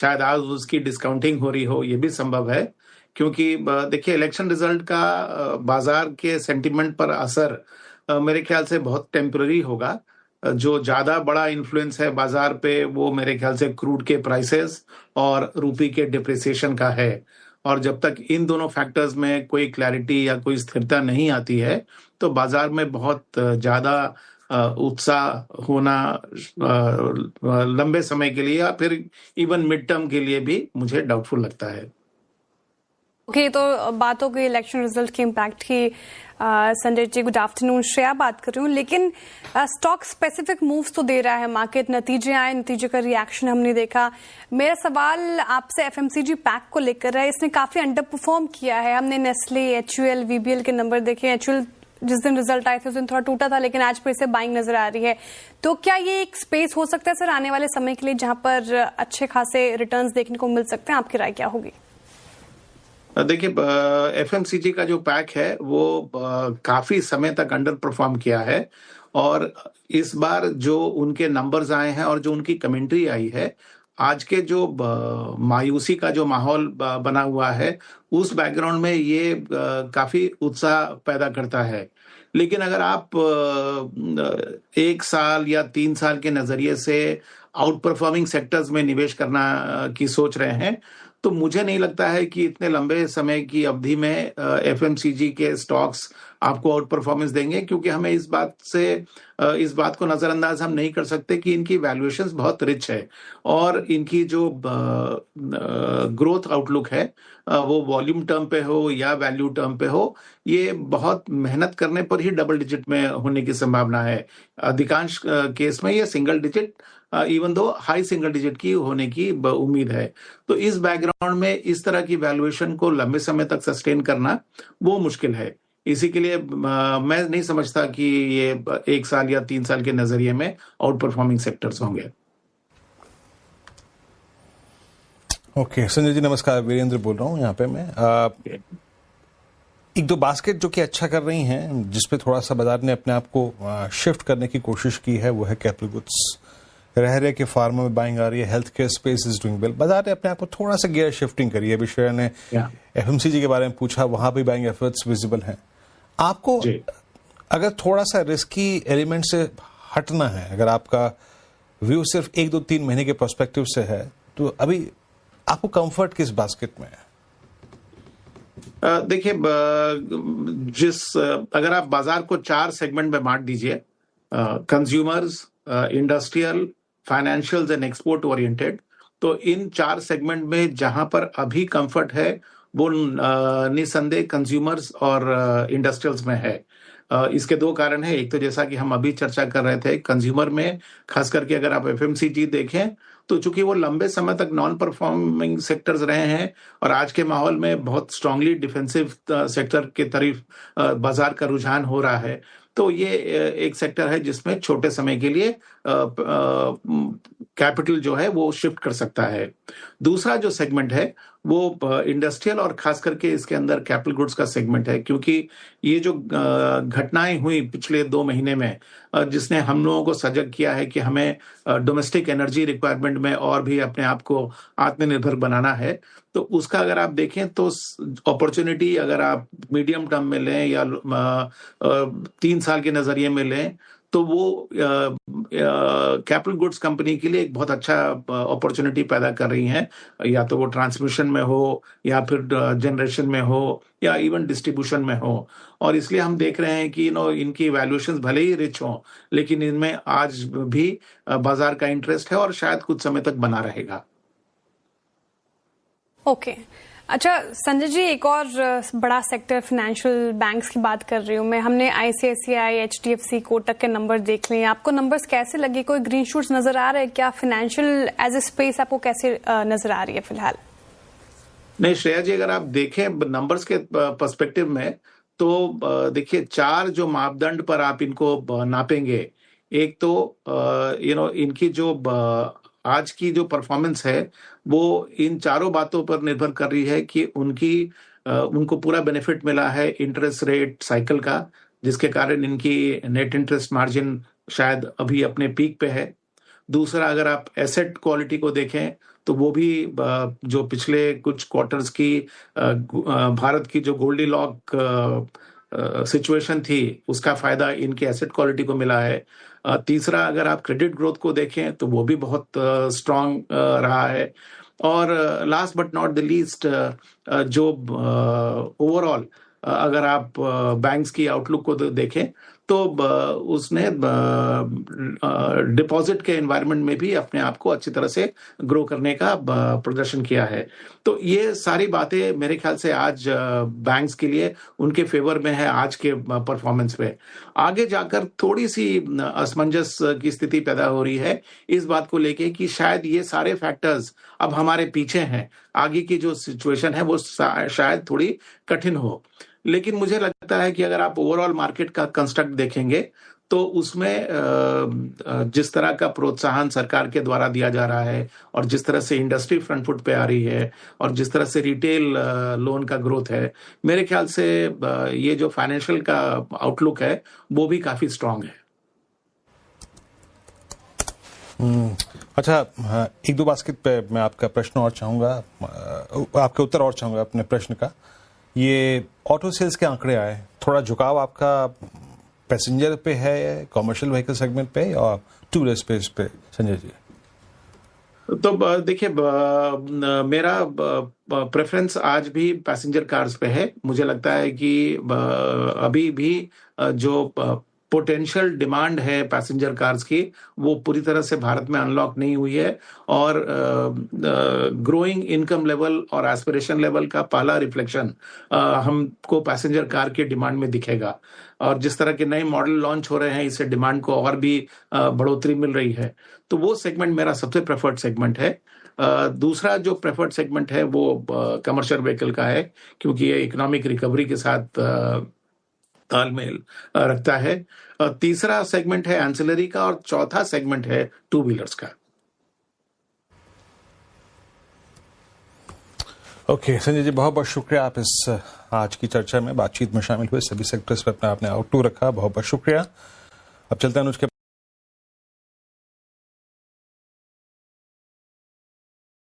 शायद आज उसकी डिस्काउंटिंग हो रही हो, ये भी संभव है। क्योंकि देखिए इलेक्शन रिजल्ट का बाजार के सेंटिमेंट पर असर मेरे ख्याल से बहुत टेम्पररी होगा। जो ज्यादा बड़ा इन्फ्लुएंस है बाजार पे वो मेरे ख्याल से क्रूड के प्राइसेस और रुपये के डिप्रिसिएशन का है। और जब तक इन दोनों फैक्टर्स में कोई क्लैरिटी या कोई स्थिरता नहीं आती है तो बाजार में बहुत ज्यादा उत्साह होना लंबे समय के लिए या फिर इवन मिड टर्म के लिए भी मुझे डाउटफुल लगता है। ओके, तो बात हो गई इलेक्शन रिजल्ट के इम्पैक्ट की। संजय जी गुड आफ्टरनून, श्रेया बात कर रही हूँ। लेकिन स्टॉक स्पेसिफिक मूव्स तो दे रहा है मार्केट, नतीजे आए, नतीजे का रिएक्शन हमने देखा। मेरा सवाल आपसे एफएमसीजी पैक को लेकर है। इसने काफी अंडर परफॉर्म किया है। हमने नेस्ले, एचयूएल, वीबीएल के नंबर देखे। एचयूएल जिस दिन रिजल्ट आए थे उस दिन थोड़ा टूटा था, लेकिन आज फिर से बाइंग नजर आ रही है। तो क्या ये एक स्पेस हो सकता है सर आने वाले समय के लिए जहां पर अच्छे खासे रिटर्न्स देखने को मिल सकते हैं? आपकी राय क्या होगी? देखिए एफएमसीजी का जो पैक है वो काफी समय तक अंडर परफॉर्म किया है और इस बार जो उनके नंबर्स आए हैं और जो उनकी कमेंट्री आई है, आज के जो मायूसी का जो माहौल बना हुआ है उस बैकग्राउंड में ये काफी उत्साह पैदा करता है। लेकिन अगर आप 1 साल या 3 साल के नजरिए से आउट परफॉर्मिंग सेक्टर्स में निवेश करना की सोच रहे हैं तो मुझे नहीं लगता है कि इतने लंबे समय की अवधि में एफएमसीजी के स्टॉक्स आपको आउट परफॉर्मेंस देंगे, क्योंकि हमें इस बात को नजरअंदाज हम नहीं कर सकते कि इनकी वैल्यूएशंस बहुत रिच है और इनकी जो ग्रोथ आउटलुक है वो वॉल्यूम टर्म पे हो या वैल्यू टर्म पे हो, ये बहुत मेहनत करने पर ही डबल डिजिट में होने की संभावना है। अधिकांश केस में ये single digit even though high single digit की होने की उम्मीद है। तो इस बैकग्राउंड में इस तरह की वैल्यूएशन को लंबे समय तक सस्टेन करना वो मुश्किल है। इसी के लिए मैं नहीं समझता कि ये 1 साल या 3 साल के नजरिए में आउट परफॉर्मिंग सेक्टर्स होंगे। ओके संजय जी नमस्कार, वीरेंद्र बोल रहा हूँ यहाँ पे मैं। एक दो बास्केट जो कि अच्छा कर रही हैं, जिसपे थोड़ा सा बाजार ने अपने आप को शिफ्ट करने की कोशिश की है, वो है कैपिटल गुड्स। रह के फार्मा में बाइंग आ रही है, health care space is doing well. बाजार ने अपने आप को थोड़ा सा गियर शिफ्टिंग करी है। अभी श्रेया ने एफएमसीजी के बारे में पूछा, वहां भी बाइंग एफर्ट्स विजिबल हैं। आपको अगर थोड़ा सा रिस्की एलिमेंट से हटना है, अगर आपका व्यू सिर्फ 1-2-3 महीने के पर्सपेक्टिव से है, तो अभी आपको कंफर्ट किस बास्केट में है? देखिए अगर आप बाजार को 4 सेगमेंट में बांट दीजिए, consumers, industrial, financials and export oriented, तो इन 4 सेगमेंट में जहां पर अभी कंफर्ट है वो निसंदेह कंज्यूमर्स और इंडस्ट्रियल्स में है। इसके 2 कारण है। एक तो जैसा कि हम अभी चर्चा कर रहे थे, कंज्यूमर में खास करके अगर आप एफएमसीजी देखें तो चूंकि वो लंबे समय तक नॉन परफॉर्मिंग सेक्टर्स रहे हैं और आज के माहौल में बहुत स्ट्रांगली डिफेंसिव सेक्टर के तरफ बाजार का रुझान हो रहा है, तो ये एक सेक्टर है जिसमें छोटे समय के लिए कैपिटल जो है वो शिफ्ट कर सकता है। दूसरा जो सेगमेंट है वो इंडस्ट्रियल और खास करके इसके अंदर कैपिटल गुड्स का सेगमेंट है, क्योंकि ये जो घटनाएं हुई पिछले 2 महीने में जिसने हम लोगों को सजग किया है कि हमें डोमेस्टिक एनर्जी रिक्वायरमेंट में और भी अपने आप को आत्मनिर्भर बनाना है, तो उसका अगर आप देखें तो अपॉर्चुनिटी अगर आप मीडियम टर्म में लें या 3 साल के नजरिए में लें तो वो कैपिटल गुड्स कंपनी के लिए एक बहुत अच्छा अपॉर्चुनिटी पैदा कर रही हैं, या तो वो ट्रांसमिशन में हो या फिर जनरेशन में हो या इवन डिस्ट्रीब्यूशन में हो। और इसलिए हम देख रहे हैं कि इनकी वैल्यूएशंस भले ही रिच हों, लेकिन इनमें आज भी बाजार का इंटरेस्ट है और शायद कुछ समय तक बना रहेगा। ओके अच्छा संजय जी, एक और बड़ा सेक्टर फाइनेंशियल बैंक्स की बात कर रही हूँ मैं। हमने आईसीआईसीआई, एचडीएफसी, कोटक के नंबर देख लिए। आपको नंबर्स कैसे लगे? कोई ग्रीन शूट्स नजर आ रहे हैं क्या? फाइनेंशियल एज ए स्पेस आपको कैसे नजर आ रही है फिलहाल? नहीं श्रेया जी, अगर आप देखें नंबर्स के पर्सपेक्टिव में तो देखिए 4 जो मापदंड पर आप इनको नापेंगे। एक तो इनकी जो आज की जो परफॉर्मेंस है वो इन चारों बातों पर निर्भर कर रही है कि उनको पूरा बेनिफिट मिला है इंटरेस्ट रेट साइकिल का, जिसके कारण इनकी नेट इंटरेस्ट मार्जिन शायद अभी अपने पीक पे है। दूसरा अगर आप एसेट क्वालिटी को देखें तो वो भी जो पिछले कुछ क्वार्टर्स की भारत की जो गोल्डीलॉक सिचुएशन थी उसका फायदा इनके एसेट क्वालिटी को मिला है। तीसरा अगर आप क्रेडिट ग्रोथ को देखें तो वो भी बहुत स्ट्रांग रहा है। और last but not the least जो ओवरऑल अगर आप बैंक्स की आउटलुक को देखें तो उसने डिपॉजिट के एनवायरनमेंट में भी अपने आप को अच्छी तरह से ग्रो करने का प्रदर्शन किया है। तो ये सारी बातें मेरे ख्याल से आज बैंक्स के लिए उनके फेवर में है आज के परफॉर्मेंस पे। आगे जाकर थोड़ी सी असमंजस की स्थिति पैदा हो रही है इस बात को लेके कि शायद ये सारे फैक्टर्स अब हमारे पीछे हैं, आगे की जो सिचुएशन है वो शायद थोड़ी कठिन हो। लेकिन मुझे लगता है कि अगर आप ओवरऑल मार्केट का कंस्ट्रक्ट देखेंगे तो उसमें जिस तरह का प्रोत्साहन सरकार के द्वारा दिया जा रहा है और जिस तरह से इंडस्ट्री फ्रंट फुट पे आ रही है और जिस तरह से रिटेल लोन का ग्रोथ है, मेरे ख्याल से ये जो फाइनेंशियल का आउटलुक है वो भी काफी स्ट्रांग है। अच्छा, एक दो बास्केट पे मैं आपका प्रश्न और चाहूंगा, आपके उत्तर और चाहूंगा अपने प्रश्न का। ये ऑटो सेल्स के आंकड़े आए, थोड़ा झुकाव आपका पैसेंजर पे है, कमर्शियल व्हीकल सेगमेंट पे और टू व्हीलर स्पेस पे, संजय जी? तो देखिए, मेरा प्रेफरेंस आज भी पैसेंजर कार्स पे है। मुझे लगता है कि अभी भी जो पोटेंशियल डिमांड है पैसेंजर कार्स की वो पूरी तरह से भारत में अनलॉक नहीं हुई है और ग्रोइंग इनकम लेवल और एस्पिरेशन लेवल का पहला रिफ्लेक्शन हमको पैसेंजर कार के डिमांड में दिखेगा। और जिस तरह के नए मॉडल लॉन्च हो रहे हैं इससे डिमांड को और भी बढ़ोतरी मिल रही है। तो वो सेगमेंट मेरा सबसे प्रेफर्ड सेगमेंट है। दूसरा जो प्रेफर्ड सेगमेंट है वो कमर्शियल व्हीकल का है क्योंकि ये इकोनॉमिक रिकवरी के साथ तालमेल रखता है। तीसरा सेगमेंट है एंसिलरी का और चौथा सेगमेंट है टू व्हीलर्स का। ओके संजय जी, बहुत बहुत शुक्रिया, आप इस आज की चर्चा में बातचीत में शामिल हुए, सभी सेक्टर्स पे अपना आपने आउटलुक रखा, बहुत बहुत शुक्रिया। अब चलते हैं अनुज के